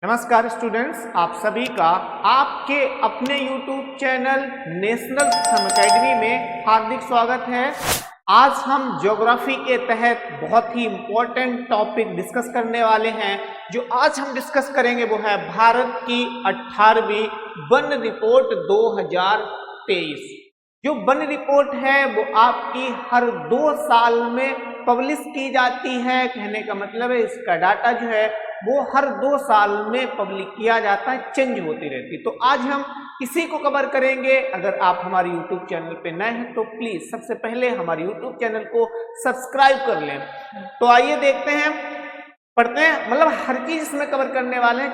नमस्कार स्टूडेंट्स, आप सभी का आपके अपने YouTube चैनल नेशनल सम एकेडमी में हार्दिक स्वागत है। आज हम ज्योग्राफी के तहत बहुत ही इम्पोर्टेंट टॉपिक डिस्कस करने वाले हैं। जो आज हम डिस्कस करेंगे वो है भारत की 18वीं वन रिपोर्ट 2023। जो वन रिपोर्ट है वो आपकी हर 2 साल में पब्लिश की जाती है। कहने का मतलब है इसका डाटा जो है वो हर 2 साल में पब्लिक किया जाता है, चेंज होती रहती है। तो आज हम इसी को कवर करेंगे। अगर आप हमारे YouTube चैनल पे नए हैं तो प्लीज सबसे पहले हमारे YouTube चैनल को सब्सक्राइब कर लें। तो आइए देखते हैं, पढ़ते हैं। मतलब हर चीज इसमें कवर करने वाले हैं,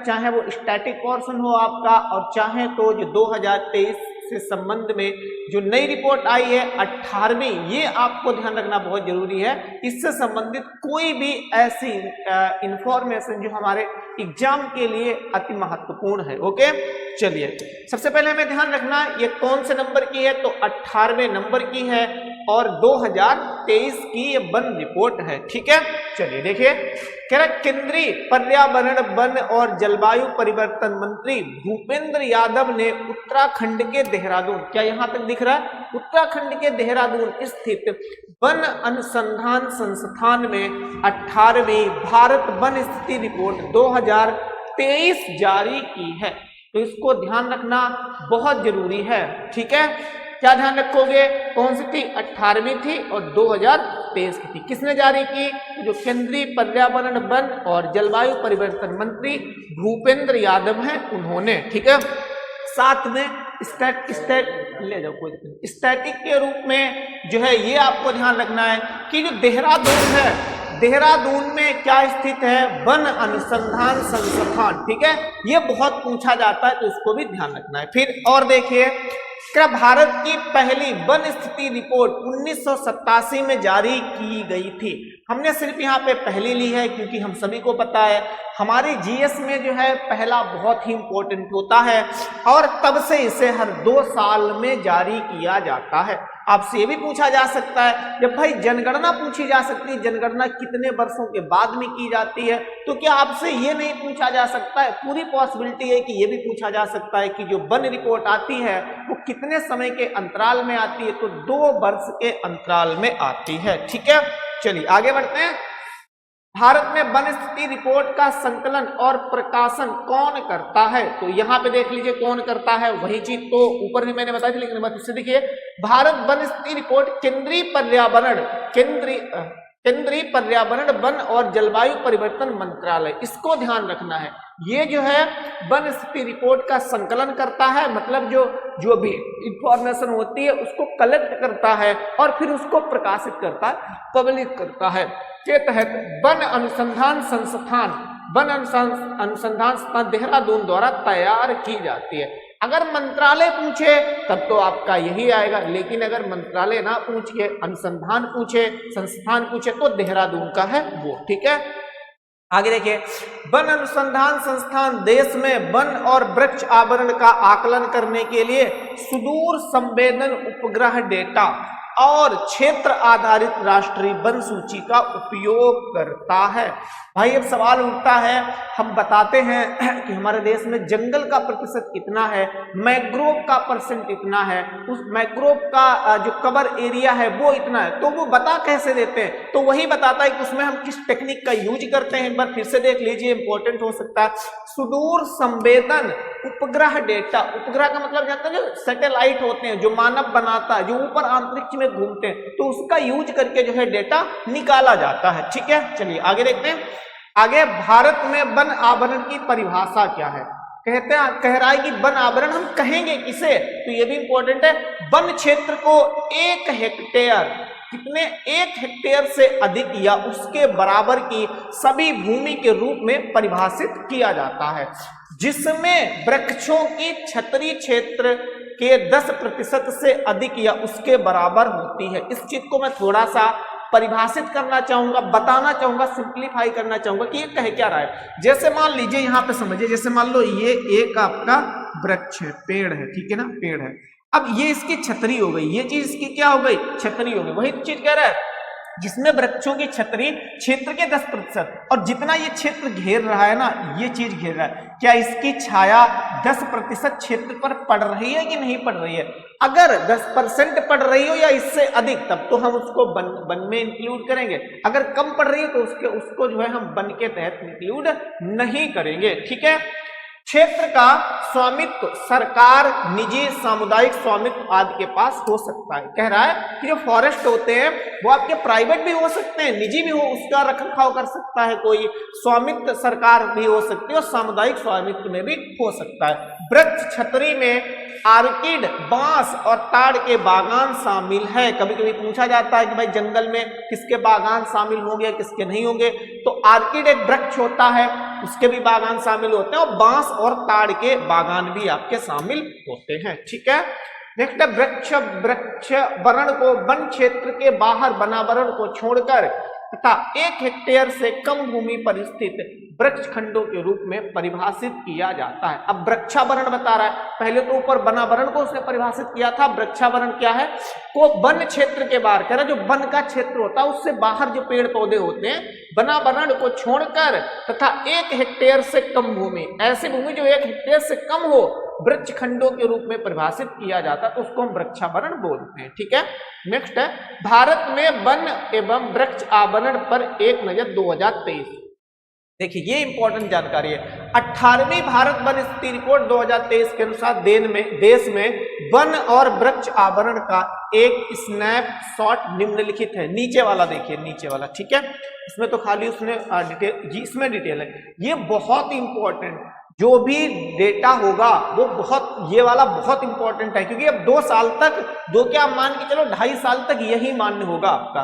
चाहे वो स्टैटिक पोर्शन हो आपका, और चाहे तो जो 2023 से संबंध में जो नई रिपोर्ट आई है 18वीं, ये आपको ध्यान रखना बहुत जरूरी है। इससे संबंधित कोई भी ऐसी इंफॉर्मेशन जो हमारे एग्जाम के लिए अति महत्वपूर्ण है। ओके, चलिए सबसे पहले हमें ध्यान रखना ये कौन से नंबर की है, तो 18वें नंबर की है और 2023 की ये वन रिपोर्ट है। ठीक है, चलिए देखिए, कह रहा केंद्रीय पर्यावरण, वन और जलवायु परिवर्तन मंत्री भूपेंद्र यादव ने उत्तराखंड के देहरादून, क्या यहां तक दिख रहा है, उत्तराखंड के देहरादून स्थित वन अनुसंधान संस्थान में 18वीं भारत वन स्थिति रिपोर्ट 2023 जारी की है। तो इसको ध्यान रखना बहुत जरूरी है। ठीक है, क्या ध्यान रखोगे, कौन सी थी, 18वीं थी और 2023 की थी। किसने जारी की, जो केंद्रीय पर्यावरण, वन और जलवायु परिवर्तन मंत्री भूपेंद्र यादव हैं, उन्होंने। ठीक है, साथ में ले जाओ, कोई स्टैटिक के रूप में जो है ये आपको ध्यान रखना है कि जो देहरादून है, देहरादून में क्या स्थित है, वन अनुसंधान संस्थान। ठीक है, ये बहुत पूछा जाता है तो इसको भी ध्यान रखना है। फिर और देखिए, क्या भारत की पहली वन स्थिति रिपोर्ट 1987 में जारी की गई थी। हमने सिर्फ यहाँ पे पहली ली है क्योंकि हम सभी को पता है हमारी जीएस में जो है पहला बहुत ही इंपॉर्टेंट होता है और तब से इसे हर 2 साल में जारी किया जाता है। आपसे ये भी पूछा जा सकता है, जब भाई जनगणना पूछी जा सकती है, जनगणना कितने वर्षों के बाद में की जाती है, तो क्या आपसे ये नहीं पूछा जा सकता है, पूरी पॉसिबिलिटी है कि ये भी पूछा जा सकता है कि जो वन रिपोर्ट आती है वो कितने समय के अंतराल में आती है, तो 2 वर्ष के अंतराल में आती है। ठीक है, चलिए आगे बढ़ते हैं। भारत में वन स्थिति रिपोर्ट का संकलन और प्रकाशन कौन करता है, तो यहां पे देख लीजिए कौन करता है, वही चीज तो ऊपर भी मैंने बताई थी, लेकिन फिर से देखिए, भारत वन स्थिति रिपोर्ट केंद्रीय पर्यावरण, वन और जलवायु परिवर्तन मंत्रालय, इसको ध्यान रखना है। ये जो है वन स्थिति रिपोर्ट का संकलन करता है, मतलब जो भी इंफॉर्मेशन होती है उसको कलेक्ट करता है और फिर उसको प्रकाशित करता है, पब्लिक करता है। के तहत वन अनुसंधान संस्थान देहरादून द्वारा तैयार की जाती है। अगर मंत्रालय पूछे तब तो आपका यही आएगा, लेकिन अगर मंत्रालय ना पूछे, अनुसंधान पूछे, संस्थान पूछे, तो देहरादून का है वो। ठीक है, आगे देखिए, वन अनुसंधान संस्थान देश में वन और वृक्ष आवरण का आकलन करने के लिए सुदूर संवेदन उपग्रह डेटा और क्षेत्र आधारित राष्ट्रीय वन सूची का उपयोग करता है। भाई अब सवाल उठता है, हम बताते हैं कि हमारे देश में जंगल का प्रतिशत कितना है, मैंग्रोव का परसेंट इतना है, उस मैंग्रोव का जो कवर एरिया है वो इतना है, तो वो बता कैसे देते हैं, तो वही बताता है कि उसमें हम किस टेक्निक का यूज करते हैं। एक बार फिर से देख लीजिए, इंपॉर्टेंट हो सकता है। सुदूर संवेदन उपग्रह डेटा, उपग्रह का मतलब जानते हैं जो सैटेलाइट होते हैं, जो मानव बनाता है, जो ऊपर अंतरिक्ष में घूमते हैं, तो उसका यूज करके जो है डेटा निकाला जाता है। ठीक है, चलिए आगे देखते हैं। आगे, भारत में वन आवरण की परिभाषा क्या है, कह रहा है कि वन आवरण हम कहेंगे किसे, तो ये भी इंपॉर्टेंट है। वन क्षेत्र को 1 हेक्टेयर, कितने, 1 हेक्टेयर से अधिक या उसके बराबर की सभी भूमि के रूप में परिभाषित किया जाता है, जिसमें वृक्षों की छतरी क्षेत्र के 10% से अधिक या उसके बराबर होती है। इस चीज को मैं थोड़ा सा परिभाषित करना चाहूंगा, बताना चाहूंगा, सिंप्लीफाई करना चाहूंगा कि ये कह क्या रहा है। जैसे मान लीजिए, यहां पे समझिए, जैसे मान लो ये एक आपका वृक्ष है, पेड़ है, ठीक है ना, पेड़ है। अब ये इसकी छतरी हो गई, ये चीज इसकी क्या हो गई, छतरी हो गई। वही चीज कह रहा है जिसमें वृक्षों की छतरी क्षेत्र के 10%, और जितना ये क्षेत्र घेर रहा है ना, ये चीज घेर रहा है, क्या इसकी छाया 10% क्षेत्र पर पड़ रही है कि नहीं पड़ रही है? अगर 10% पड़ रही हो या इससे अधिक, तब तो हम उसको वन में इंक्लूड करेंगे। अगर कम पड़ रही है तो उसको जो है हम वन के तहत इंक्लूड नहीं करेंगे। ठीक है। क्षेत्र का स्वामित्व सरकार, निजी, सामुदायिक स्वामित्व आदि के पास हो सकता है। कह रहा है कि जो फॉरेस्ट होते हैं वो आपके प्राइवेट भी हो सकते हैं, निजी भी हो, उसका रखरखाव कर सकता है कोई, स्वामित्व सरकार भी हो सकती है और सामुदायिक स्वामित्व में भी हो सकता है। वृक्ष छतरी में आर्किड, बांस और ताड़ के बागान शामिल है। कभी कभी पूछा जाता है कि भाई जंगल में किसके बागान शामिल होंगे, किसके नहीं होंगे, तो आर्किड एक वृक्ष होता है, उसके भी बागान शामिल होते हैं, और बांस और ताड़ के बागान भी आपके शामिल होते हैं। ठीक है। नेक्स्ट है वृक्ष वरण को वन क्षेत्र के बाहर वनावरण को छोड़कर तथा 1 हेक्टेयर से कम भूमि पर स्थित वृक्ष खंडों के रूप में परिभाषित किया जाता है। अब वृक्षावरण बता रहा है, पहले तो ऊपर वनावरण को उसने परिभाषित किया था। वृक्षावरण क्या है? वो वन क्षेत्र के बाहर, कह रहा जो वन का क्षेत्र होता है उससे बाहर जो पेड़ पौधे होते हैं, वनावरण को छोड़कर तथा 1 हेक्टेयर से कम भूमि, ऐसी भूमि जो 1 हेक्टेयर से कम हो, वृक्ष खंडों के रूप में परिभाषित किया जाता है, तो उसको हम वृक्षावरण बोलते हैं। ठीक है। नेक्स्ट है भारत में वन एवं वृक्ष आवरण पर एक नजर 2023। देखिए ये इंपॉर्टेंट जानकारी है। 18वीं भारत वन स्थिति रिपोर्ट 2023 के अनुसार देश में वन और वृक्ष आवरण का एक स्नैपशॉट निम्नलिखित है। नीचे वाला देखिए, नीचे वाला। ठीक है। इसमें तो खाली उसने डिटेल, इसमें डिटेल है। ये बहुत इंपॉर्टेंट, जो भी डेटा होगा वो ये वाला बहुत इंपॉर्टेंट है, क्योंकि अब 2 साल तक, दो क्या मान के चलो 2.5 साल तक यही मान्य होगा आपका।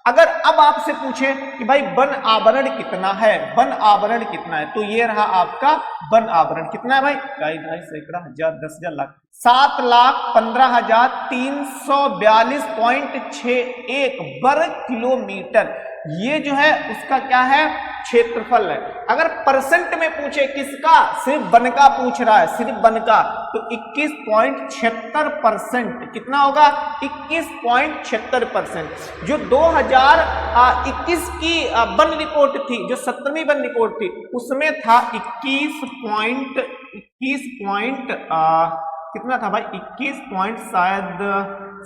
अगर अब आपसे पूछे कि भाई वन आवरण कितना है, वन आवरण कितना है, तो ये रहा आपका वन आवरण। कितना है भाई? 2.5 सैकड़ा, हजार, 10,000, लाख, 7,15,342.61 वर्ग किलोमीटर। ये जो है उसका क्या है? क्षेत्रफल है। अगर परसेंट में पूछे किसका, सिर्फ वन का पूछ रहा है, सिर्फ वन का, तो 21.76%। कितना होगा? 21.76%। जो 2021 की वन रिपोर्ट थी, जो 17वीं वन रिपोर्ट थी, उसमें था 21 कितना था भाई? 21 शायद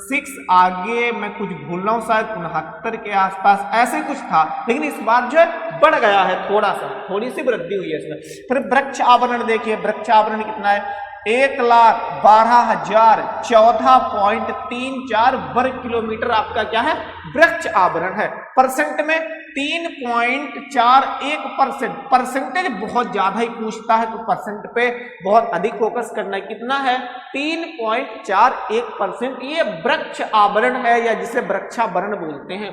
6, आगे मैं कुछ भूल रहा हूं, शायद 69 के आसपास ऐसे कुछ था। लेकिन इस बार जो है बढ़ गया है, थोड़ा सा, थोड़ी सी वृद्धि हुई है इसमें। फिर वृक्ष आवरण देखिए, वृक्ष आवरण कितना है? 1,12,014.34 वर्ग किलोमीटर आपका क्या है? वृक्ष आवरण है। परसेंट में 3.41%। परसेंटेज बहुत ज्यादा ही पूछता है, तो परसेंट पे बहुत अधिक फोकस करना है। कितना है? 3.41%। ये वृक्ष आवरण है, या जिसे वृक्षावरण बोलते हैं।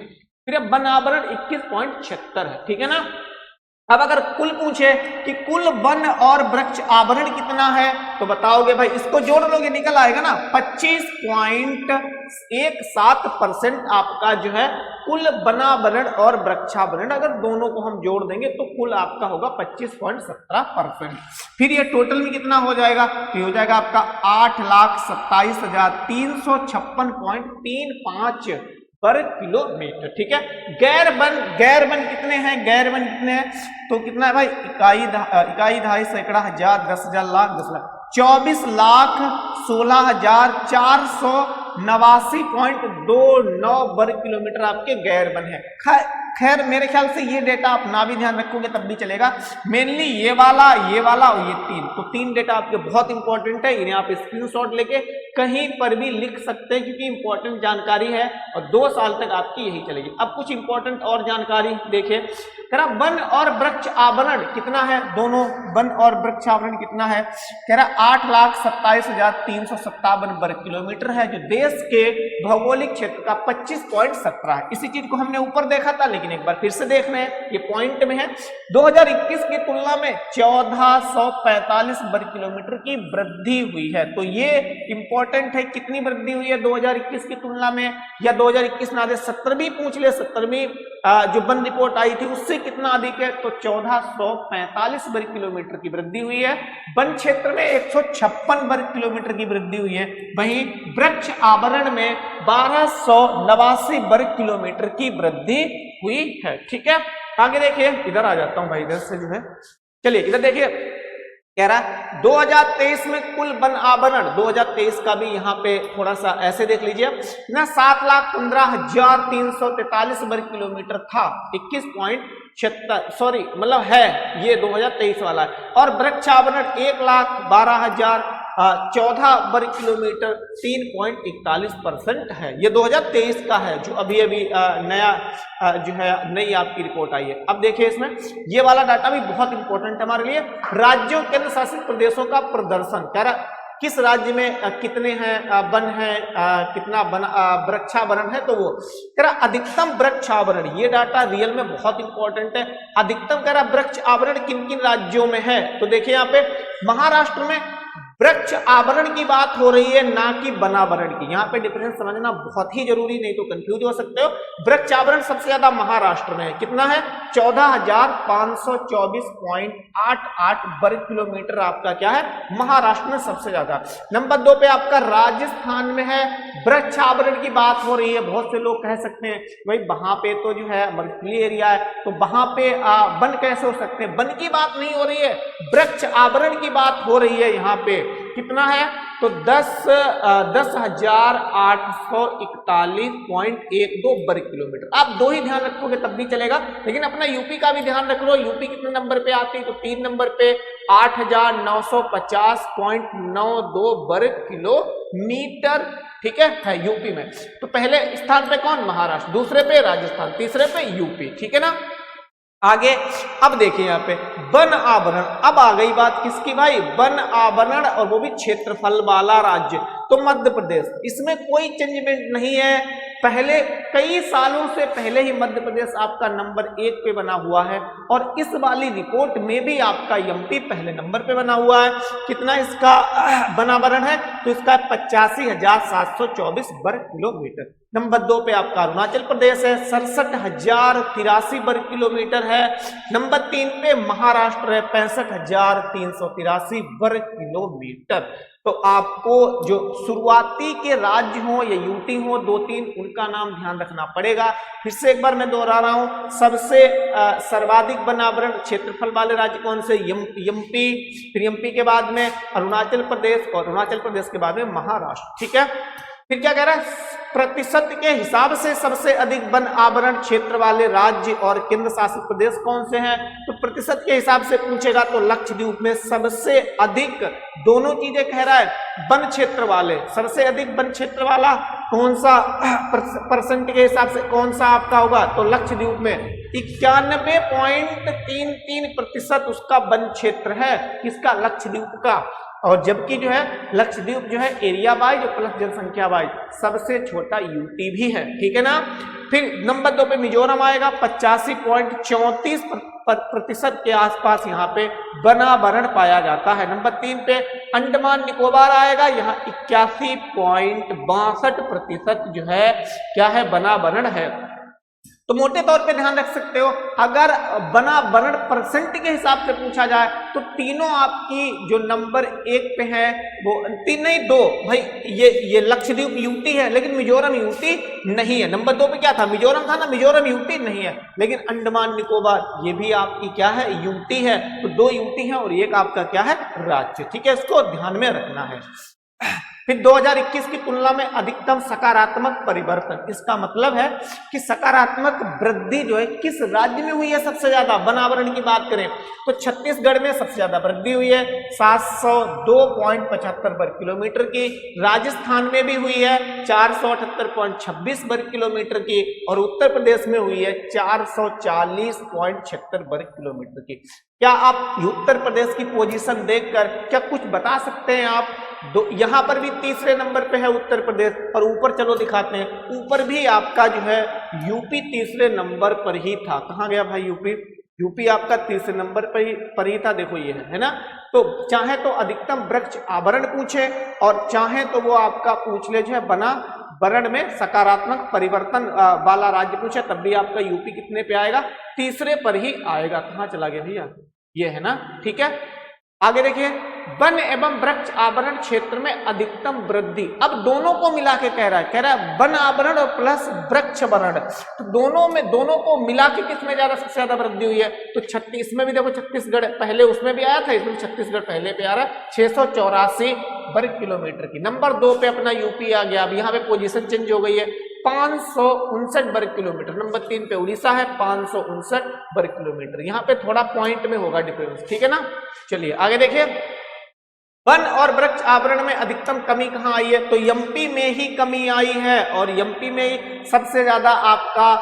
फिर वन आवरण 21.76 है। ठीक है ना। अब अगर कुल पूछे कि कुल वन और वृक्ष आवरण कितना है, तो बताओगे भाई, इसको जोड़ लोगे निकल आएगा ना, 25.17% आपका जो है कुल वनावरण और वृक्षावरण। अगर दोनों को हम जोड़ देंगे तो कुल आपका होगा 25.17%। फिर ये टोटल में कितना हो जाएगा? तो हो जाएगा आपका 8,27,356.35 वर्ग किलोमीटर। ठीक है। गैर वन कितने हैं? गैर वन कितने हैं? तो कितना है भाई? इकाई, 2.5 सैकड़ा, हजार, 10,000, लाख, 10 लाख, 24,16,489.29 वर्ग किलोमीटर आपके गैर वन है। खैर मेरे ख्याल से ये डेटा आप ना भी ध्यान रखोगे तब भी चलेगा। मेनली ये वाला और ये 3, तो 3 डेटा आपके बहुत इंपॉर्टेंट है। इन्हें आप स्क्रीनशॉट लेके कहीं पर भी लिख सकते हैं, क्योंकि इंपॉर्टेंट जानकारी है और 2 साल तक आपकी यही चलेगी। अब कुछ इंपॉर्टेंट और जानकारी देखिए। कह रहा वन और वृक्ष आवरण कितना है? दोनों वन और वृक्ष आवरण कितना है? कह रहा 8,27,357 वर्ग किलोमीटर है, जो देश के भौगोलिक क्षेत्र का 25.17 है। इसी चीज को हमने ऊपर देखा था, लेकिन लेकिन एक बार फिर से देख रहे हैं, ये पॉइंट में है। 2021 की तुलना में 1445 वर्ग किलोमीटर की वृद्धि हुई है। तो ये इंपॉर्टेंट है, कितनी वृद्धि हुई है 2021 की तुलना में, या 2021 ना दे 17वीं पूछ ले, 17वीं जो वन रिपोर्ट आई थी उससे कितना अधिक है, तो 1445 वर्ग किलोमीटर की वृद्धि हुई है। वन क्षेत्र में 156 वर्ग किलोमीटर की वृद्धि हुई है। वहीं वृक्ष आवरण में 1289 वर्ग किलोमीटर की वृद्धि हुई है। ठीक है, आगे देखिए, इधर आ जाता हूं भाई, इधर से जो है, चलिए इधर देखिए, कह रहा 2023 में कुल वन आवरण, 2023 का भी यहाँ पे थोड़ा सा ऐसे देख लीजिए ना, 7,15,343 वर्ग किलोमीटर था, 21.76 सॉरी मतलब है ये 2023 वाला है। और वृक्ष आवरण 1,12,014 वर्ग किलोमीटर 3.41% है। ये 2023 का है, जो अभी अभी नया जो है नई आपकी रिपोर्ट आई है। अब देखिए इसमें ये वाला डाटा भी बहुत इंपॉर्टेंट है हमारे लिए। राज्यों केंद्र शासित प्रदेशों का प्रदर्शन, कह रहा किस राज्य में कितने हैं वन है, कितना वृक्षावरण है, तो वो कह रहा अधिकतम वृक्षावरण, ये डाटा रियल में बहुत इंपॉर्टेंट है। अधिकतम कह रहा वृक्ष आवरण किन किन राज्यों में है, तो देखिए यहाँ पे महाराष्ट्र में वृक्ष आवरण की बात हो रही है, ना कि वनावरण की। यहाँ पे डिफरेंस समझना बहुत ही जरूरी, नहीं तो कंफ्यूज हो सकते हो। वृक्ष आवरण सबसे ज्यादा महाराष्ट्र में है, कितना है 14,524.88 वर्ग किलोमीटर आपका क्या है महाराष्ट्र में सबसे ज्यादा। नंबर 2 पे आपका राजस्थान में है। वृक्ष आवरण की बात हो रही है, बहुत से लोग कह सकते हैं भाई वहां पे तो जो है मरुस्थलीय एरिया है, तो वहां पे वन कैसे हो सकते हैं, वन की बात नहीं हो रही है, वृक्ष आवरण की बात हो रही है। यहाँ पे कितना है, तो 10,841.12 वर्ग किलोमीटर। आप दो ही ध्यान रखोगे तब भी चलेगा, लेकिन अपना यूपी का भी ध्यान रख लो। यूपी कितने नंबर पे आती है, तो 3 नंबर पे 8,950.92 वर्ग किलोमीटर। ठीक है यूपी में। तो पहले स्थान पे कौन, महाराष्ट्र, दूसरे पे राजस्थान, तीसरे पे यूपी। ठीक है ना, आगे अब देखिए यहाँ पे वन आवरण। अब आ गई बात किसकी भाई, वन आवरण, और वो भी क्षेत्रफल वाला राज्य, तो मध्य प्रदेश। इसमें कोई चेंजमेंट नहीं है, पहले कई सालों से पहले ही मध्य प्रदेश आपका नंबर 1 पे बना हुआ है, और इस वाली रिपोर्ट में भी आपका एमपी पहले नंबर पे बना हुआ है। कितना इसका वनावरण है, तो इसका 85,724 वर्ग किलोमीटर। नंबर 2 पे आपका अरुणाचल प्रदेश है, 67,083 वर्ग किलोमीटर है। नंबर 3 पे महाराष्ट्र है, 65,383 वर्ग किलोमीटर। तो आपको जो शुरुआती के राज्य हो या यूटी हो 2-3, उनका नाम ध्यान रखना पड़ेगा। फिर से एक बार मैं दोहरा रहा हूं, सबसे सर्वाधिक वनावरण क्षेत्रफल वाले राज्य कौन से, एमपी, फिर एमपी के बाद में अरुणाचल प्रदेश, और अरुणाचल प्रदेश के बाद में महाराष्ट्र। ठीक है, फिर क्या कह रहा है, प्रतिशत के हिसाब से सबसे अधिक वन आवरण क्षेत्र वाले राज्य और केंद्र शासित प्रदेश कौन से हैं, तो प्रतिशत के हिसाब से पूछेगा तो लक्षद्वीप में सबसे अधिक, दोनों चीजें कह रहा है, वन क्षेत्र वाले, सबसे अधिक वन क्षेत्र वाला कौन सा परसेंट के हिसाब से कौन सा आपका होगा, तो लक्षद्वीप में 91.33% उसका वन क्षेत्र है, किसका, लक्षद्वीप का। और जबकि जो है लक्षद्वीप जो है एरिया वाइज और प्लस जनसंख्या वाइज सबसे छोटा यूटी भी है। ठीक है ना। फिर नंबर 2 पे मिजोरम आएगा, 85.34% के आसपास यहाँ पे वनावरण पाया जाता है। नंबर 3 पे अंडमान निकोबार आएगा, यहाँ 81.62% जो है क्या है, वनावरण है। तो मोटे तौर पे ध्यान रख सकते हो, अगर वनावरण परसेंट के हिसाब से पूछा जाए तो तीनों आपकी जो नंबर 1 पे है वो 3 नहीं 2 भाई, ये लक्षद्वीप यूटी है लेकिन मिजोरम यूटी नहीं है। नंबर 2 पे क्या था, मिजोरम था ना, मिजोरम यूटी नहीं है, लेकिन अंडमान निकोबार ये भी आपकी क्या है, यूटी है। तो 2 यूटी है और एक आपका क्या है, राज्य। ठीक है, इसको ध्यान में रखना है। फिर 2021 की तुलना में अधिकतम सकारात्मक परिवर्तन, इसका मतलब है कि सकारात्मक वृद्धि जो है किस राज्य में हुई है सबसे ज्यादा, वनावरण की बात करें तो छत्तीसगढ़ में सबसे ज्यादा वृद्धि हुई है 702.75 वर्ग किलोमीटर की। राजस्थान में भी हुई है 478.26 वर्ग किलोमीटर की, और उत्तर प्रदेश में हुई है 440.76 वर्ग किलोमीटर की। क्या आप उत्तर प्रदेश की पोजीशन देखकर क्या कुछ बता सकते हैं आप यहाँ पर भी तीसरे नंबर पे है उत्तर प्रदेश, और ऊपर चलो दिखाते हैं, ऊपर भी आपका जो है यूपी तीसरे नंबर पर ही था। कहाँ गया भाई यूपी? यूपी आपका तीसरे नंबर पर ही था, देखो ये है ना। तो चाहे तो अधिकतम वृक्ष आवरण पूछे और चाहे तो वो आपका पूछ ले जो है वनावरण में सकारात्मक परिवर्तन वाला राज्य पूछे, तब भी आपका यूपी कितने पे आएगा? तीसरे पर ही आएगा। कहाँ चला गया भैया? ये है ना, ठीक है। आगे देखिए, वन एवं वृक्ष आवरण क्षेत्र में अधिकतम वृद्धि। अब दोनों को मिला के कह रहा है वन आवरण और प्लस वृक्ष आवरण, तो दोनों को मिला के किसमें सबसे ज्यादा वृद्धि हुई है? तो इसमें भी देखो छत्तीसगढ़ पहले उसमें भी आया था, इसमें छत्तीसगढ़ पहले पे आ रहा है, 684 वर्ग किलोमीटर की। नंबर 2 पे अपना यूपी आ गया। अब यहाँ पे पोजीशन चेंज हो गई है, 559 वर्ग किलोमीटर। नंबर 3 पे उड़ीसा है, 559 वर्ग किलोमीटर। यहाँ पे थोड़ा पॉइंट में होगा डिफरेंस, ठीक है ना। चलिए आगे देखिए, वन और वृक्ष आवरण में अधिकतम कमी कहाँ आई है? तो एमपी में ही कमी आई है, और एमपी में ही सबसे ज्यादा आपका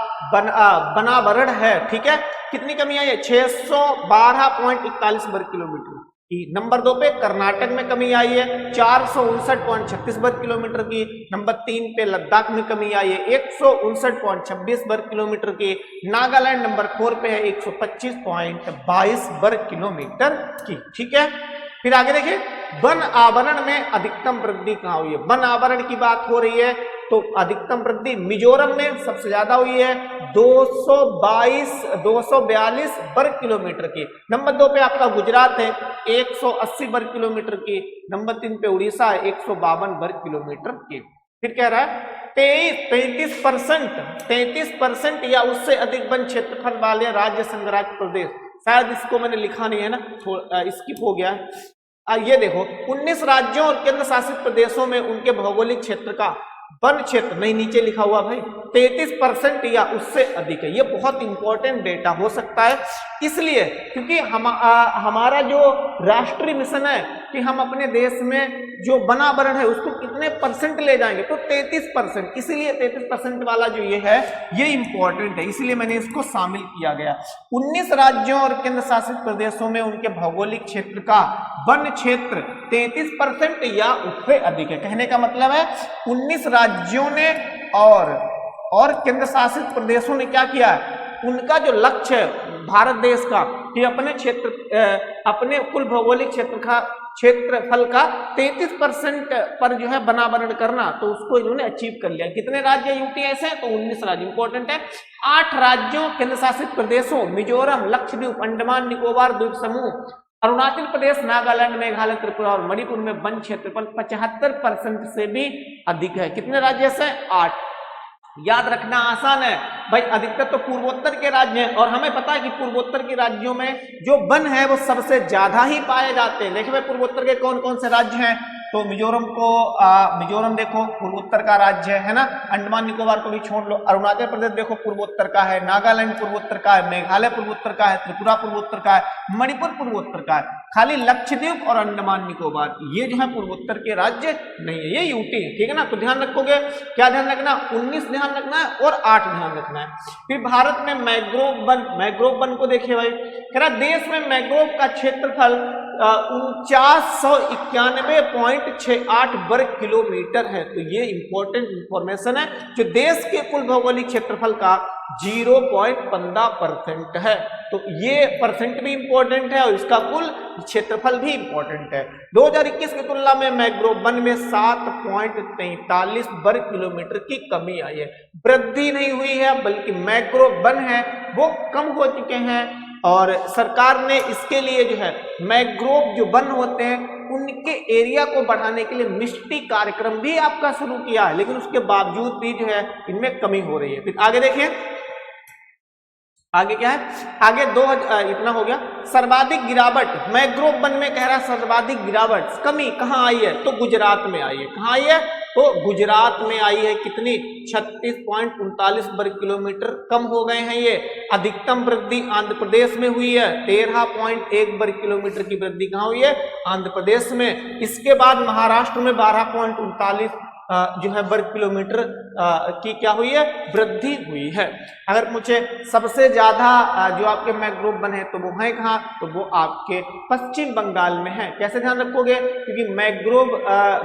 वनावरण है, ठीक है। कितनी कमी आई है? 612.41 वर्ग किलोमीटर की। नंबर 2 पे कर्नाटक में कमी आई है 459.36 वर्ग किलोमीटर की। नंबर 3 पे लद्दाख में कमी आई है 159.26 वर्ग किलोमीटर की। नागालैंड नंबर 4 पे है 125.22 वर्ग किलोमीटर की, ठीक है। फिर आगे देखिए, वन आवरण में अधिकतम वृद्धि कहाँ हुई है? वन आवरण की बात हो रही है तो अधिकतम वृद्धि मिजोरम में सबसे ज्यादा हुई है 242 वर्ग किलोमीटर की। नंबर 2 पे आपका गुजरात है 180 वर्ग किलोमीटर की। नंबर 3 पे उड़ीसा है 152 वर्ग किलोमीटर की। फिर कह रहा है 33% या उससे अधिक वन क्षेत्रफल वाले राज्य संघ राज्य प्रदेश। शायद इसको मैंने लिखा नहीं है ना, स्किप हो गया है। ये देखो 19 राज्यों और केंद्र शासित प्रदेशों में उनके भौगोलिक क्षेत्र का वन क्षेत्र, नहीं नीचे लिखा हुआ भाई 33% या उससे अधिक है। ये बहुत इंपॉर्टेंट डेटा हो सकता है, इसलिए क्योंकि हमारा जो राष्ट्रीय मिशन है कि हम अपने देश में जो वनावरण है उसको कितने परसेंट ले जाएंगे, तो 33%। इसलिए 33% वाला जो ये है ये इंपॉर्टेंट है, इसलिए मैंने इसको शामिल किया गया। 19 राज्यों और केंद्र शासित प्रदेशों में उनके भौगोलिक क्षेत्र का वन क्षेत्र 33% या उससे अधिक है। कहने का मतलब है 19 राज्यों ने और केंद्र शासित प्रदेशों ने क्या किया है, उनका जो लक्ष्य है भारत देश का कि अपने कुल भौगोलिक क्षेत्रफल का 33% पर जो है वनावरण करना, तो उसको इन्होंने अचीव कर लिया। कितने राज्य यूटी ऐसे हैं? तो 19 राज्य। इंपॉर्टेंट है, 8 राज्यों केंद्र शासित प्रदेशों मिजोरम, लक्षद्वीप, अंडमान निकोबार द्वीप समूह, अरुणाचल प्रदेश, नागालैंड, मेघालय, त्रिपुरा और मणिपुर में वन क्षेत्रफल 75% से भी अधिक है। कितने राज्य से? 8। याद रखना आसान है भाई, अधिकतर तो पूर्वोत्तर के राज्य हैं, और हमें पता है कि पूर्वोत्तर के राज्यों में जो वन है वो सबसे ज्यादा ही पाए जाते हैं। देखिए भाई पूर्वोत्तर के कौन कौन से राज्य हैं, तो मिजोरम देखो पूर्वोत्तर का राज्य है ना, अंडमान निकोबार को भी छोड़ लो, अरुणाचल प्रदेश देखो पूर्वोत्तर का है, नागालैंड पूर्वोत्तर का है, मेघालय पूर्वोत्तर का है, त्रिपुरा पूर्वोत्तर का है, मणिपुर पूर्वोत्तर का है। खाली लक्षद्वीप और अंडमान निकोबार ये जो है पूर्वोत्तर के राज्य नहीं है, ये यूटी है, ठीक है ना। तो ध्यान रखोगे, क्या ध्यान रखना? 19 ध्यान रखना है और 8 ध्यान रखना है। फिर भारत में मैग्रोव वन को देखिए भाई, कह रहा देश में मैग्रोव का क्षेत्रफल 4991.68 वर्ग किलोमीटर है। तो ये इंपॉर्टेंट इंफॉर्मेशन है, जो देश के कुल भौगोलिक क्षेत्रफल का 0.15% है। तो ये परसेंट भी इंपॉर्टेंट है और इसका कुल क्षेत्रफल भी इंपॉर्टेंट है। 2021 की तुलना में मैग्रोव वन में 7.43 वर्ग किलोमीटर की कमी आई है। वृद्धि नहीं हुई है, बल्कि मैग्रोव वन है वो कम हो चुके हैं, और सरकार ने इसके लिए जो है मैग्रोव जो वन होते हैं उनके एरिया को बढ़ाने के लिए मिस्टी कार्यक्रम भी आपका शुरू किया है, लेकिन उसके बावजूद भी जो है इनमें कमी हो रही है। फिर आगे देखिए, आगे क्या है, आगे इतना हो गया। सर्वाधिक गिरावट मैग्रोव वन में कह रहा है, सर्वाधिक गिरावट कमी कहाँ आई है? तो गुजरात में आई है। कहाँ आई है? तो गुजरात में आई है। कितनी? 36.39 वर्ग किलोमीटर कम हो गए हैं ये। अधिकतम वृद्धि आंध्र प्रदेश में हुई है, 13.1 वर्ग किलोमीटर की वृद्धि कहाँ हुई है? आंध्र प्रदेश में। इसके बाद महाराष्ट्र में 12.39 जो है वर्ग किलोमीटर की क्या हुई है, वृद्धि हुई है। अगर मुझे सबसे ज्यादा जो आपके मैंग्रोव बने तो वो है कहाँ, तो वो आपके पश्चिम बंगाल में है। कैसे ध्यान रखोगे, क्योंकि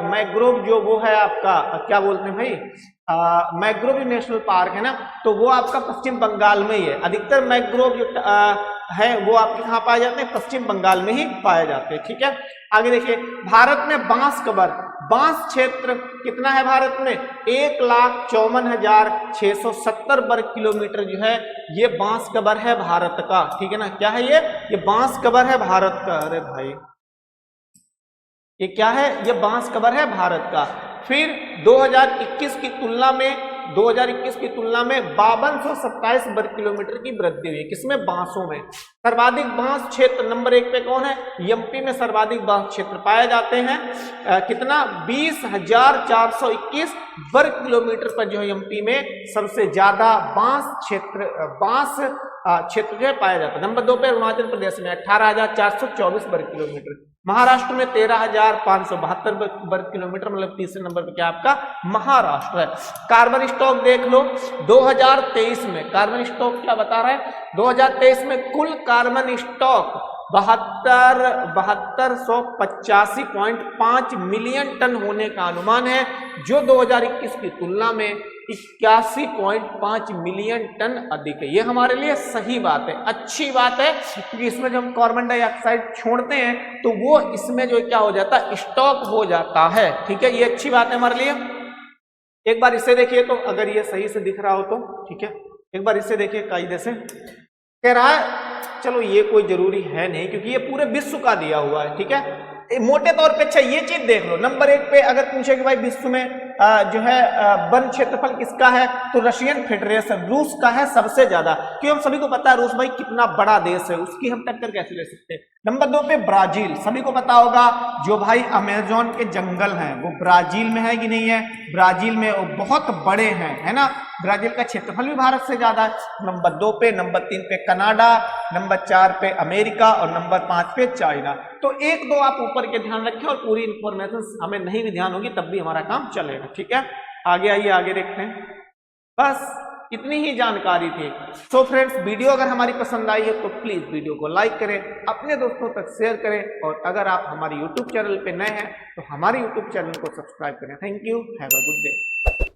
मैंग्रोव जो वो है आपका क्या बोलते हैं भाई, मैंग्रोव नेशनल पार्क है ना, तो वो आपका पश्चिम बंगाल में ही है। अधिकतर मैंग्रोव जो है वो आपके कहाँ पाए जाते हैं, पश्चिम बंगाल में ही पाए जाते हैं। ठीक है, आगे देखिए, भारत में बांस कवर, बांस क्षेत्र कितना है भारत में, 1,54,670 वर्ग किलोमीटर जो है ये बांस कवर है भारत का। ठीक है ना, क्या है ये बांस कवर है भारत का। अरे भाई ये क्या है, ये बांस कवर है भारत का। फिर 2021 की तुलना में 5227 वर्ग किलोमीटर की वृद्धि हुई। किसमें, बांसों में। सर्वाधिक बांस क्षेत्र नंबर 1 पे कौन है, एमपी में सर्वाधिक बांस क्षेत्र पाए जाते हैं। कितना, 20,421 वर्ग किलोमीटर पर जो है एमपी में सबसे ज्यादा बांस क्षेत्र जो है पाया जाता है। नंबर 2 पे अरुणाचल प्रदेश में 18,424 वर्ग किलोमीटर। महाराष्ट्र में 13,572 वर्ग किलोमीटर, मतलब तीसरे नंबर पे क्या आपका महाराष्ट्र है। कार्बन स्टॉक देख लो, 2023 में कार्बन स्टॉक क्या बता रहा है, 2023 में कुल कार्बन स्टॉक 72,185.5 मिलियन टन होने का अनुमान है, जो 2021 की तुलना में 81.5 मिलियन टन अधिक है। ये हमारे लिए सही बात है, अच्छी बात है, क्योंकि इसमें जब हम कार्बन डाइऑक्साइड छोड़ते हैं तो वो इसमें जो क्या हो जाता है, स्टॉक हो जाता है। ठीक है, ये अच्छी बात है हमारे लिए। एक बार इसे देखिए, तो अगर ये सही से दिख रहा हो तो ठीक है, एक बार इसे देखिए कायदे से। कह रहा है, चलो ये कोई जरूरी है नहीं क्योंकि ये पूरे विश्व का दिया हुआ है। ठीक है, मोटे तौर पे अच्छा ये चीज देख लो, नंबर 1 पे अगर पूछे कि भाई विश्व में जो है वन क्षेत्रफल किसका है, तो रशियन फेडरेशन, रूस का है सबसे ज्यादा। क्यों, हम सभी को पता है रूस भाई कितना बड़ा देश है, उसकी हम टक्कर कैसे ले सकते हैं। नंबर 2 पे ब्राजील, सभी को पता होगा जो भाई अमेजोन के जंगल हैं वो ब्राजील में है कि नहीं है, ब्राजील में वो बहुत बड़े हैं, है ना, ब्राजील का क्षेत्रफल भी भारत से ज्यादा है। नंबर 2 पे, नंबर 3 पे कनाडा, नंबर 4 पे अमेरिका और नंबर 5 पे चाइना। तो 1-2 आप ऊपर के ध्यान रखें और पूरी इंफॉर्मेशन हमें नहीं भी ध्यान होगी तब भी हमारा काम चलेगा। ठीक है, आगे आइए, आगे देखते हैं। बस इतनी ही जानकारी थी। तो फ्रेंड्स, वीडियो अगर हमारी पसंद आई है तो प्लीज वीडियो को लाइक करें, अपने दोस्तों तक शेयर करें, और अगर आप हमारे यूट्यूब चैनल पे नए हैं तो हमारे यूट्यूब चैनल को सब्सक्राइब करें। Thank you, have a good day.